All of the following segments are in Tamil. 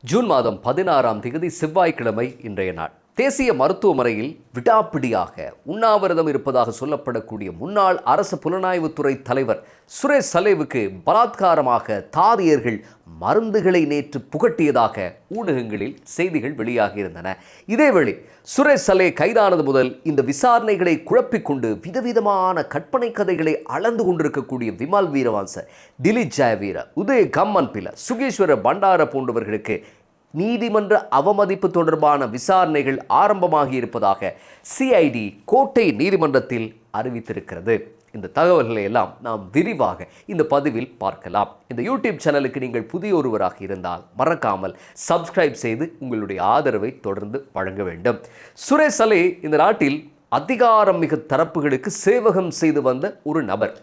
ஜூன் மாதம் 16ஆம் தேதி செவ்வாய்க்கிழமை இன்றைய நாள். தேசிய மருத்துவமனையில் விடாப்பிடியாக உண்ணாவிரதம் இருப்பதாக சொல்லப்படக்கூடிய முன்னாள் அரசு புலனாய்வுத்துறை தலைவர் சுரேஷ் சலேவுக்கு பலாத்காரமாக தாதியர்கள் மருந்துகளை நேற்று புகட்டியதாக ஊடகங்களில் செய்திகள் வெளியாகியிருந்தன. இதேவேளை சுரேஷ் சலே கைதானது முதல் இந்த விசாரணைகளை குழப்பிக்கொண்டு விதவிதமான கற்பனை கதைகளை அளந்து கொண்டிருக்கக்கூடிய விமல் வீரவன்ச, திலீப் ஜெயவீர, உதய கம்மன்பில, சுகேஸ்வர பண்டார போன்றவர்களுக்கு நீதிமன்ற அவமதிப்பு தொடர்பான விசாரணைகள் ஆரம்பமாகி இருப்பதாக சிஐடி கோட்டை நீதிமன்றத்தில் அறிவித்திருக்கிறது. இந்த தகவல்களை எல்லாம் நாம் விரிவாக இந்த பதிவில் பார்க்கலாம். இந்த யூடியூப் சேனலுக்கு நீங்கள் புதிய ஒருவராக இருந்தால் மறக்காமல் சப்ஸ்கிரைப் செய்து உங்களுடைய ஆதரவை தொடர்ந்து வழங்க வேண்டும். சுரேஷ் சலே இந்த நாட்டில் அதிகாரம் மிகு தரப்புகளுக்கு சேவகம் செய்து வந்த ஒரு நபர்.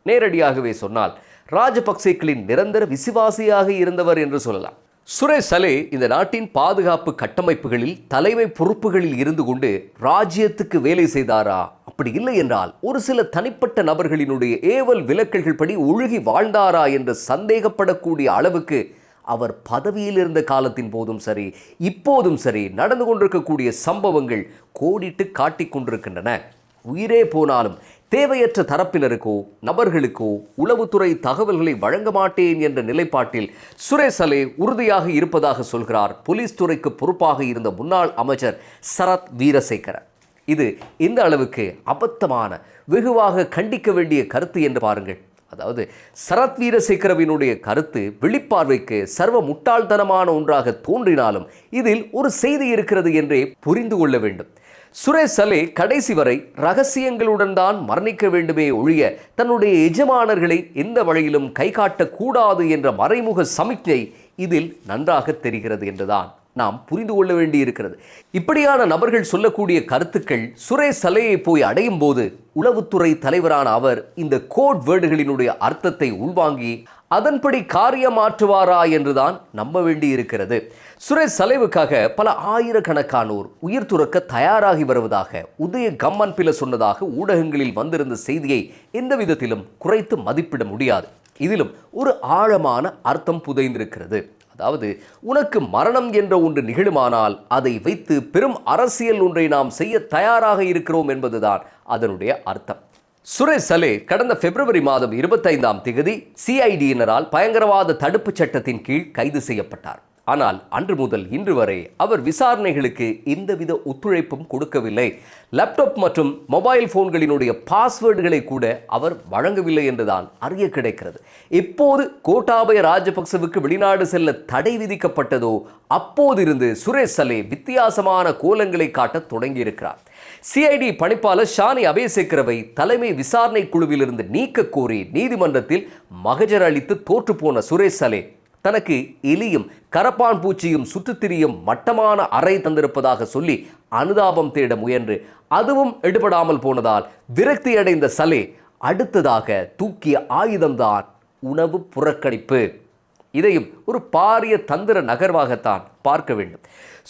நேரடியாகவே சொன்னால் ராஜபக்சேக்களின் நிரந்தர விசுவாசியாக இருந்தவர் என்று சொல்லலாம். சுரேஷ் சலே இந்த நாட்டின் பாதுகாப்பு கட்டமைப்புகளில் தலைமை பொறுப்புகளில் இருந்து கொண்டு ராஜ்யத்துக்கு வேலை செய்தாரா? அப்படி இல்லை என்றால் ஒரு சில தனிப்பட்ட நபர்களினுடைய ஏவல் விலக்கல்கள் படி ஒழுகி வாழ்ந்தாரா என்று சந்தேகப்படக்கூடிய அளவுக்கு அவர் பதவியில் இருந்த காலத்தின் போதும் சரி, இப்போதும் சரி, நடந்து கொண்டிருக்கக்கூடிய சம்பவங்கள் கோடிட்டு காட்டிக் கொண்டிருக்கின்றன. உயிரே போனாலும் தேவையற்ற தரப்பினருக்கோ நபர்களுக்கோ உளவுத்துறை தகவல்களை வழங்க மாட்டேன் என்ற நிலைப்பாட்டில் சுரேஷ் சலே உறுதியாக இருப்பதாக சொல்கிறார் போலீஸ் துறைக்கு பொறுப்பாக இருந்த முன்னாள் அமைச்சர் சரத் வீரசேகர. இது இந்த அளவுக்கு அபத்தமான, வெகுவாக கண்டிக்க வேண்டிய கருத்து என்று பாருங்கள். அதாவது சரத் வீரசேகரவினுடைய கருத்து வெளிப்பார்வைக்கு சர்வ முட்டாள்தனமான ஒன்றாக தோன்றினாலும் இதில் ஒரு செய்தி இருக்கிறது என்றே புரிந்து கொள்ள வேண்டும். சுரேஷ் சலே கடைசி வரை ரகசியங்களுடன் தான் மரணிக்க வேண்டுமே ஒழிய தன்னுடைய எஜமானர்களை எந்த வழியிலும் கை காட்டக்கூடாது என்ற மறைமுக சமிக்ஞை இதில் நன்றாக தெரிகிறது என்றுதான் நாம் புரிந்து கொள்ள வேண்டியிருக்கிறது. இப்படியான நபர்கள் சொல்லக்கூடிய கருத்துக்கள் சுரேஷ் சலேயை போய் அடையும் போது உளவுத்துறை தலைவரான அவர் இந்த கோட் வேர்டுகளினுடைய அர்த்தத்தை உள்வாங்கி அதன்படி காரியமாற்றுவாரா என்றுதான் நம்ப வேண்டி இருக்கிறது. சுரேஷ் சலேவுக்காக பல ஆயிரக்கணக்கானோர் உயிர் துறக்க தயாராகி வருவதாக உதய கம்மன்பில சொன்னதாக ஊடகங்களில் வந்திருந்த செய்தியை எந்த விதத்திலும் குறைத்து மதிப்பிட முடியாது. இதிலும் ஒரு ஆழமான அர்த்தம் புதைந்திருக்கிறது. அதாவது உனக்கு மரணம் என்ற ஒன்று நிகழுமானால் அதை வைத்து பெரும் அரசியல் ஒன்றை நாம் செய்ய தயாராக இருக்கிறோம் என்பதுதான் அதனுடைய அர்த்தம். சுரேஷ் சலே கடந்த பிப்ரவரி மாதம் 25ஆம் தேதி சிஐடியினரால் பயங்கரவாத தடுப்பு சட்டத்தின் கீழ் கைது செய்யப்பட்டார். ஆனால் அன்று முதல் இன்று வரை அவர் விசாரணைகளுக்கு எந்தவித ஒத்துழைப்பும் கொடுக்கவில்லை. லேப்டாப் மற்றும் மொபைல் போன்களினுடைய பாஸ்வேர்டுகளை கூட அவர் வழங்கவில்லை என்றுதான் அறிய கிடைக்கிறது. எப்போது கோட்டாபய ராஜபக்சவுக்கு வெளிநாடு செல்ல தடை விதிக்கப்பட்டதோ அப்போதிருந்து சுரேஷ் சலே வித்தியாசமான கோலங்களை காட்ட தொடங்கியிருக்கிறார். சிஐடி பணிப்பாளர் ஷானி அபேசேகரவை தலைமை விசாரணை குழுவிலிருந்து நீக்க கோரி நீதிமன்றத்தில் மகஜர் அளித்து தோற்றுப்போன சுரேஷ் சலே தனக்கு எலியும் கரப்பான் பூச்சியும் சுற்றுத்திரியும் மட்டமான அறை தந்திருப்பதாக சொல்லி அனுதாபம் தேட முயன்று அதுவும் எடுபடாமல் போனதால் விரக்தி அடைந்த சலே அடுத்ததாக தூக்கிய ஆயுதம்தான் உணவு புறக்கணிப்பு. இதையும் ஒரு பாரிய தந்திர நகர்வாகத்தான் பார்க்க வேண்டும்.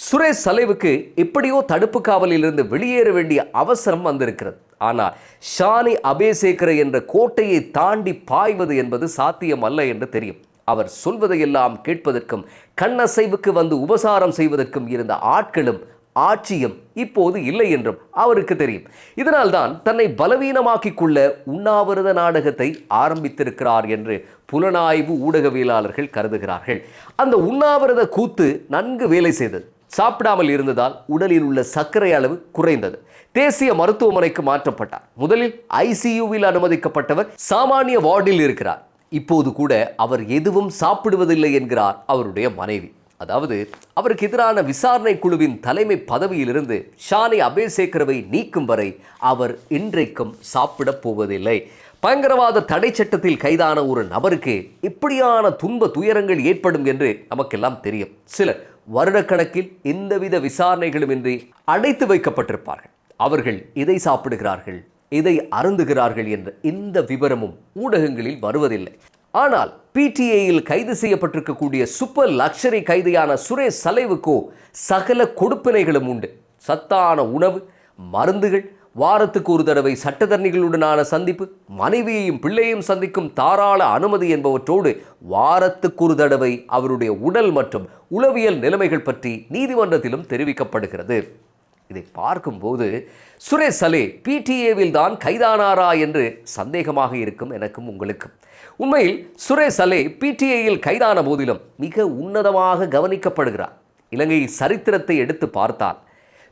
சுரேஷ் சலேவுக்கு எப்படியோ தடுப்பு காவலில் இருந்து வெளியேற வேண்டிய அவசரம் வந்திருக்கிறது. ஆனால் ஷானி அபேசேகர என்ற கோட்டையை தாண்டி பாய்வது என்பது சாத்தியம் அல்ல என்று தெரியும். அவர் சொல்வதையெல்லாம் கேட்பதற்கும் கண்ணசைவுக்கு வந்து உபசாரம் செய்வதற்கும் இருந்த ஆட்களும் ஆட்சியும் இப்போது இல்லை என்றும் அவருக்கு தெரியும். இதனால்தான் தன்னை பலவீனமாக்கிக் கொள்ள உண்ணாவிரத நாடகத்தை ஆரம்பித்திருக்கிறார் என்று புலனாய்வு ஊடகவியலாளர்கள் கருதுகிறார்கள். அந்த உண்ணாவிரத கூத்து நன்கு வேலை செய்தது. சாப்பிடாமல் இருந்ததால் உடலில் உள்ள சர்க்கரை அளவு குறைந்தது. தேசிய மருத்துவமனைக்கு மாற்றப்பட்டார். முதலில் ஐசியூவில் அனுமதிக்கப்பட்டவர் சாமானிய வார்டில் இருக்கிறார். இப்போது கூட அவர் எதுவும் சாப்பிடுவதில்லை என்கிறார் அவருடைய மனைவி. அதாவது அவருக்கு எதிரான விசாரணை குழுவின் தலைமை பதவியிலிருந்து ஷானி அபேசேகரவை நீக்கும் வரை அவர் இன்றைக்கும் சாப்பிடப் போவதில்லை. பயங்கரவாத தடை சட்டத்தில் கைதான ஒரு நபருக்கு இப்படியான துன்ப துயரங்கள் ஏற்படும் என்று நமக்கெல்லாம் தெரியும். சிலர் வருடக்கணக்கில் எந்தவித விசாரணைகளும் இன்றி அடைத்து வைக்கப்பட்டிருப்பார்கள். அவர்கள் எதை சாப்பிடுகிறார்கள், எதை அருந்துகிறார்கள் என்ற எந்த விவரமும் ஊடகங்களில் வருவதில்லை. ஆனால் பிடிஏயில் கைது செய்யப்பட்டிருக்கக்கூடிய சூப்பர் லக்ஷரி கைதியான சுரேஷ் சலேவுக்கோ சகல கொடுப்பினைகளும் உண்டு. சத்தான உணவு, மருந்துகள், வாரத்துக்கு ஒரு தடவை சட்டத்தரணிகளுடனான சந்திப்பு, மனைவியையும் பிள்ளையும் சந்திக்கும் தாராள அனுமதி என்பவற்றோடு வாரத்துக்கு ஒரு தடவை அவருடைய உடல் மற்றும் உளவியல் நிலைமைகள் பற்றி நீதிமன்றத்திலும் தெரிவிக்கப்படுகிறது. இதை பார்க்கும்போது சுரேஷ் சலே பிடிஏவில் தான் கைதானாரா என்று சந்தேகமாக இருக்கும் எனக்கும் உங்களுக்கும். உண்மையில் சுரேஷ் சலே பிடிஏயில் கைதான போதிலும் மிக உன்னதமாக கவனிக்கப்படுகிறார். இலங்கை சரித்திரத்தை எடுத்து பார்த்தால்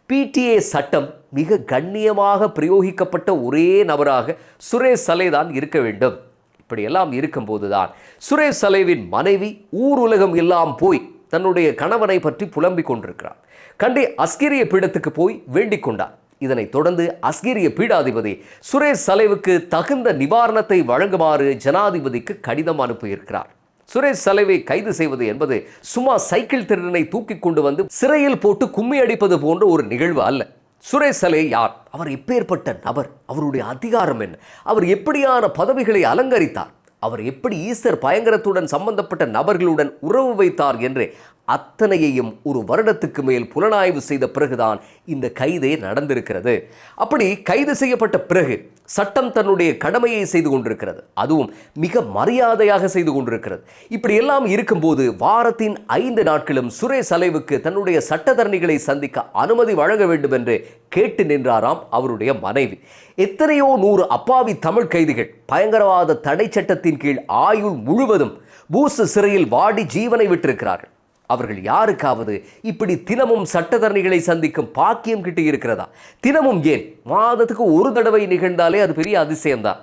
பிடிஏ சட்டம் மிக கண்ணியமாக பிரயோகிக்கப்பட்ட ஒரே நபராக சுரேஷ் சலே தான் இருக்க வேண்டும். இப்படியெல்லாம் இருக்கும்போது தான் சுரேஷ் சலேவின் மனைவி ஊர் உலகம் எல்லாம் போய் தன்னுடைய கணவனை பற்றி புலம்பிக் கொண்டிருக்கிறார். கண்டி அஸ்கிரிய பீடத்துக்கு போய் வேண்டிக் கொண்டார். இதனைத் தொடர்ந்து அஸ்கிரிய பீடாதிபதி சுரேஷ் சலேவுக்கு தகுந்த நிவாரணத்தை வழங்குமாறு ஜனாதிபதிக்கு கடிதம் அனுப்பியிருக்கிறார். சுரேஷ் சலேவை கைது செய்வது என்பது சும்மா சைக்கிள் திருடனை தூக்கி கொண்டு வந்து சிறையில் போட்டு கும்மி அடிப்பது போன்ற ஒரு நிகழ்வு அல்ல. சுரேஷ் சலே யார்? அவர் எப்பேற்பட்ட நபர்? அவருடைய அதிகாரம் என்ன? அவர் எப்படியான பதவிகளை அலங்கரித்தார்? அவர் எப்படி ஈஸ்டர் பயங்கரத்துடன் சம்பந்தப்பட்ட நபர்களுடன் உறவு வைத்தார் என்று அத்தனையையும் ஒரு வருடத்துக்கு மேல் புலனாய்வு செய்த பிறகுதான் இந்த கைதே நடந்திருக்கிறது. அப்படி கைது செய்யப்பட்ட பிறகு சட்டம் தன்னுடைய கடமையை செய்து கொண்டிருக்கிறது. அதுவும் மிக மரியாதையாக செய்து கொண்டிருக்கிறது. இப்படி எல்லாம் இருக்கும்போது வாரத்தின் 5 நாட்களும் சுரேஷ் சலேவுக்கு தன்னுடைய சட்டத்தரணிகளை சந்திக்க அனுமதி வழங்க வேண்டும் என்று கேட்டு நின்றாராம் அவருடைய மனைவி. எத்தனையோ 100 அப்பாவி தமிழ் கைதிகள் பயங்கரவாத தடை சட்டத்தின் கீழ் ஆயுள் முழுவதும் பூசு சிறையில் வாடி ஜீவனை விட்டிருக்கிறார்கள். அவர்கள் யாருக்காவது இப்படி தினமும் சட்டத்தரணிகளை சந்திக்கும் பாக்கியம் கிட்டி இருக்கிறதா? தினமும் ஏன், மாதத்துக்கு ஒரு தடவை நிகழ்ந்தாலே அது பெரிய அதிசயம்தான்.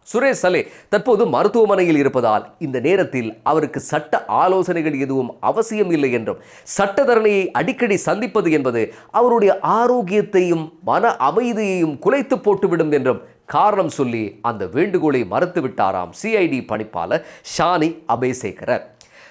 சுரேஷ் சலே தற்போது மருத்துவமனையில் இருப்பதால் இந்த நேரத்தில் அவருக்கு சட்ட ஆலோசனைகள் எதுவும் அவசியம் இல்லை என்றும் சட்டத்தரணியை அடிக்கடி சந்திப்பது என்பது அவருடைய ஆரோக்கியத்தையும் மன அமைதியையும் குலைத்து போட்டுவிடும் என்றும் காரணம் சொல்லி அந்த வேண்டுகோளை மறுத்துவிட்டாராம் சிஐடி பணிப்பாளர் ஷானி அபேசேகரர்.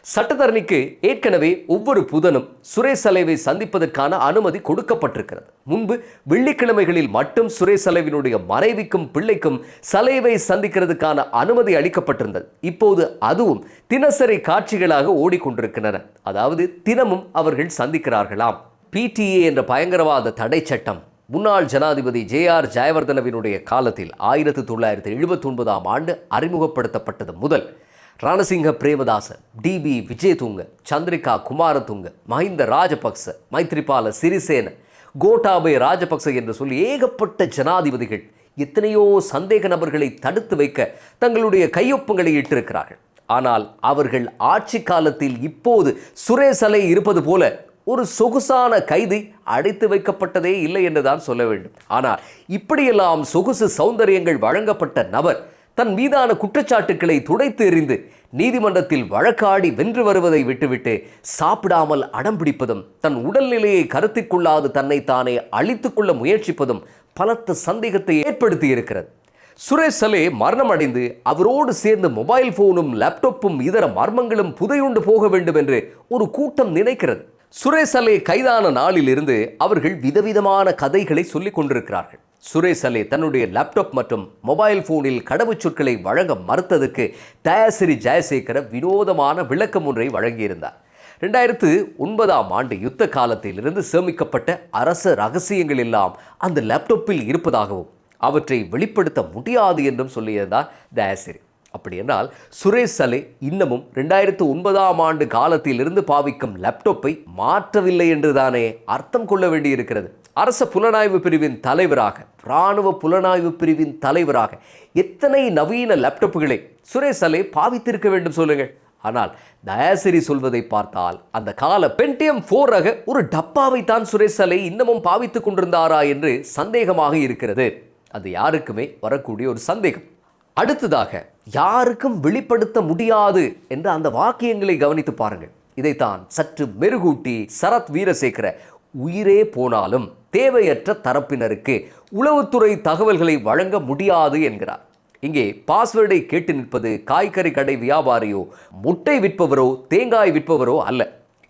சட்டத்தரணிக்கு ஏற்கனவே ஒவ்வொரு புதனும் சுரேஷ் சலேவை சந்திப்பதற்கான அனுமதி கொடுக்கப்பட்டிருக்கிறது. முன்பு வெள்ளிக்கிழமைகளில் மட்டும் சுரேஷ் சலேவினுடைய மனைவிக்கும் பிள்ளைக்கும் சலேவை சந்திக்கிறதுக்கான அனுமதி அளிக்கப்பட்டிருந்தது. இப்போது அதுவும் தினசரி காட்சிகளாக ஓடிக்கொண்டிருக்கின்றன. அதாவது தினமும் அவர்கள் சந்திக்கிறார்களாம். பிடிஏ என்ற பயங்கரவாத தடை சட்டம் முன்னாள் ஜனாதிபதி JR ஜெயவர்தனவினுடைய காலத்தில் 1979ஆம் ஆண்டு அறிமுகப்படுத்தப்பட்டது முதல் ரணசிங்க பிரேமதாச, DB விஜயதுங்க, சந்திரிகா குமாரதுங்க, மஹிந்த ராஜபக்ச, மைத்ரிபால சிறிசேன, கோட்டாபய ராஜபக்ச என்று சொல்லி ஏகப்பட்ட ஜனாதிபதிகள் எத்தனையோ சந்தேக நபர்களை தடுத்து வைக்க தங்களுடைய கையொப்பங்களை இட்டிருக்கிறார்கள். ஆனால் அவர்கள் ஆட்சி காலத்தில் இப்போது சுரேஷ் சலே இருப்பது போல ஒரு சொகுசான கைதி அடைத்து வைக்கப்பட்டதே இல்லை என்றுதான் சொல்ல வேண்டும். ஆனால் இப்படியெல்லாம் சொகுசு சௌந்தரியங்கள் வழங்கப்பட்ட நபர் தன் மீதான குற்றச்சாட்டுக்களை துடைத்து எறிந்து நீதிமன்றத்தில் வழக்காடி வென்று வருவதை விட்டுவிட்டு சாப்பிடாமல் அடம்பிடிப்பதும் தன் உடல்நிலையை கருத்தில் கொள்ளாது தன்னை தானே அழித்துக் கொள்ள முயற்சிப்பதும் பலத்த சந்தேகத்தை ஏற்படுத்தி இருக்கிறது. சுரேஷ் சலே மரணம் அடைந்து அவரோடு சேர்ந்து மொபைல் போனும் லேப்டாப்பும் இதர மர்மங்களும் புதையுண்டு போக வேண்டும் என்று ஒரு கூட்டம் நினைக்கிறது. சுரேஷ் சலே கைதான நாளில் இருந்து அவர்கள் விதவிதமான கதைகளை சொல்லிக் கொண்டிருக்கிறார்கள். சுரேஷ் சலே தன்னுடைய லேப்டாப் மற்றும் மொபைல் போனில் கடவுச்சொற்களை வழங்க மறுத்ததுக்கு தயாசிரி ஜெயசேகர வினோதமான விளக்கம் ஒன்றை வழங்கியிருந்தார். 2009ஆம் ஆண்டு யுத்த காலத்திலிருந்து சேமிக்கப்பட்ட அரச ரகசியங்கள் எல்லாம் அந்த லேப்டாப்பில் இருப்பதாகவும் அவற்றை வெளிப்படுத்த முடியாது என்றும் சொல்லியிருந்தார் தயாசிரி. அப்படி என்றால் சுரேஷ் சலே இன்னமும் 2009ஆம் ஆண்டு காலத்திலிருந்து பாவிக்கும் லேப்டாப்பை மாற்றவில்லை என்றுதானே அர்த்தம் கொள்ள வேண்டியிருக்கிறது. அரச புலனாய்வு பிரிவின் தலைவராக, இராணுவ புலனாய்வு பிரிவின் தலைவராக எத்தனை நவீன லேப்டாப்புகளை சுரேஷ் சலே பாவித்திருக்க வேண்டும் சொல்லுங்கள். ஆனால் தயாசிரி சொல்வதை பார்த்தால் அந்த கால பென்டியம் 4 ரக ஒரு டப்பாவை தான் சுரேஷ் சலே இன்னமும் பாவித்துக் கொண்டிருந்தாரா என்று சந்தேகமாக இருக்கிறது. அது யாருக்குமே வரக்கூடிய ஒரு சந்தேகம். அடுத்ததாக யாருக்கும் வெளிப்படுத்த முடியாது என்ற அந்த வாக்கியங்களை கவனித்து பாருங்கள். இதைத்தான் சற்று மெருகூட்டி சரத் வீரசேகர உயிரே போனாலும் தேவையற்ற தரப்பினருக்கு உளவுத்துறை தகவல்களை வழங்க முடியாது என்கிறார். இங்கே பாஸ்வேர்டை கேட்டு நிற்பது காய்கறி கடை வியாபாரியோ, முட்டை விற்பவரோ, தேங்காய் விற்பவரோ அல்ல.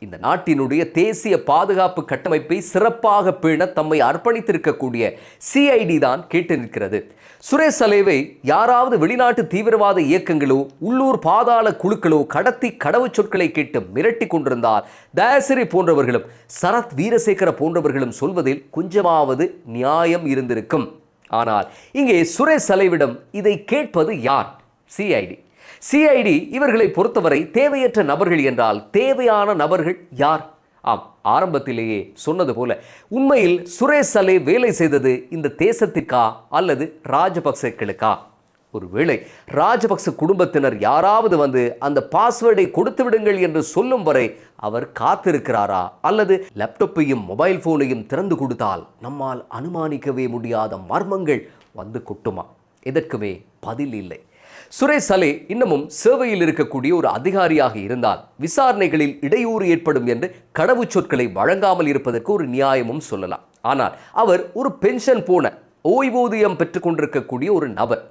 இந்த நாட்டினுடைய தேசிய பாதுகாப்பு கட்டமைப்பை சிறப்பாக பேண தம்மை அர்ப்பணித்திருக்கக்கூடிய சிஐடி தான் கேட்டு நிற்கிறது. சுரேஷ் சலேவை யாராவது வெளிநாட்டு தீவிரவாத இயக்கங்களோ உள்ளூர் பாதாள குழுக்களோ கடத்தி கடவுச்சொற்களை கேட்டு மிரட்டி கொண்டிருந்தால் தயாசிரி போன்றவர்களும் சரத் வீரசேகர போன்றவர்களும் சொல்வதில் கொஞ்சமாவது நியாயம் இருந்திருக்கும். ஆனால் இங்கே சுரேஷ் சலேவிடம் இதை கேட்பது யார்? சிஐடி. சிஐடி இவர்களை பொறுத்தவரை தேவையற்ற நபர்கள் என்றால் தேவையான நபர்கள் யார்? ஆம், ஆரம்பத்திலேயே சொன்னது போல உண்மையில் சுரேஷ் சலே வேலை செய்தது இந்த தேசத்திற்கா அல்லது ராஜபக்சேக்களுக்கா? ஒருவேளை ராஜபக்ச குடும்பத்தினர் யாராவது வந்து அந்த பாஸ்வேர்டை கொடுத்து விடுங்கள் என்று சொல்லும் வரை அவர் காத்திருக்கிறாரா, அல்லது லேப்டாப்பையும் மொபைல் போனையும் திறந்து கொடுத்தால் நம்மால் அனுமானிக்கவே முடியாத மர்மங்கள் வந்து கொட்டுமா? எதற்குமே பதில் இல்லை. சுரேஷ் சலே இன்னமும் சேவையில் இருக்கக்கூடிய ஒரு அதிகாரியாக இருந்தால் விசாரணைகளில் இடையூறு ஏற்படும் என்று கடவுச்சொற்களை வழங்காமல் இருப்பதற்கு ஒரு நியாயமும் சொல்லலாம். ஆனால் அவர் ஒரு பென்ஷன் போன ஓய்வூதியம் பெற்றுக் கொண்டிருக்கக்கூடிய ஒரு நபர்.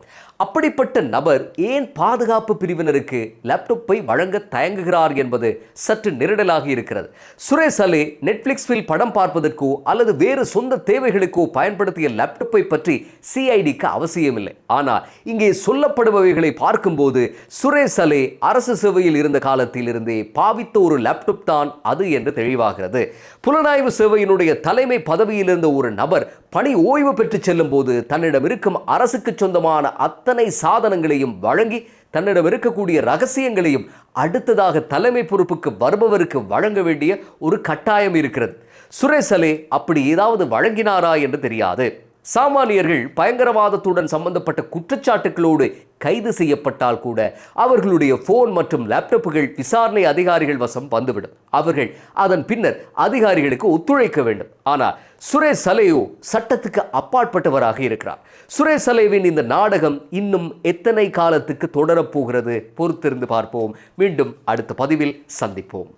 அப்படிப்பட்ட நபர் ஏன் பாதுகாப்பு பிரிவினருக்கு லேப்டாப்பை வழங்க தயங்குகிறார் என்பது சற்று நெருடலாக இருக்கிறது. சுரேஷ் சலே நெட்ஃப்ளிக்ஸில் படம் பார்ப்பதற்கோ அல்லது வேறு சொந்த தேவைகளுக்கோ பயன்படுத்திய லேப்டாப்பை பற்றி சிஐடிக்கு அவசியமில்லை. ஆனால் இங்கே சொல்லப்படுபவைகளை பார்க்கும்போது சுரேஷ் சலே அரசு சேவையில் இருந்த காலத்தில் இருந்தே பாவித்த ஒரு லேப்டாப் தான் அது என்று தெளிவாகிறது. புலனாய்வு சேவையினுடைய தலைமை பதவியில் இருந்த ஒரு நபர் பணி ஓய்வு பெற்று செல்லும் போது தன்னிடம் இருக்கும் அரசுக்கு சொந்தமான அத்தனை சாதனங்களையும் வழங்கி தன்னிடம் இருக்கக்கூடிய ரகசியங்களையும் அடுத்ததாக தலைமை பொறுப்புக்கு வருபவருக்கு வழங்க வேண்டிய ஒரு கட்டாயம் இருக்கிறது. சுரேஷ் சலே அப்படி ஏதாவது வழங்கினாரா என்று தெரியாது. சாமானியர்கள் பயங்கரவாதத்துடன் சம்பந்தப்பட்ட குற்றச்சாட்டுகளோடு கைது செய்யப்பட்டால் கூட அவர்களுடைய போன் மற்றும் லேப்டாப்புகள் விசாரணை அதிகாரிகள் வசம் வந்துவிடும். அவர்கள் அதன் பின்னர் அதிகாரிகளுக்கு ஒத்துழைக்க வேண்டும். ஆனால் சுரேஷ் சலேயோ சட்டத்துக்கு அப்பாற்பட்டவராக இருக்கிறார். சுரேஷ் சலேவின் இந்த நாடகம் இன்னும் எத்தனை காலத்துக்கு தொடரப்போகிறது? பொறுத்திருந்து பார்ப்போம். மீண்டும் அடுத்த பதிவில் சந்திப்போம்.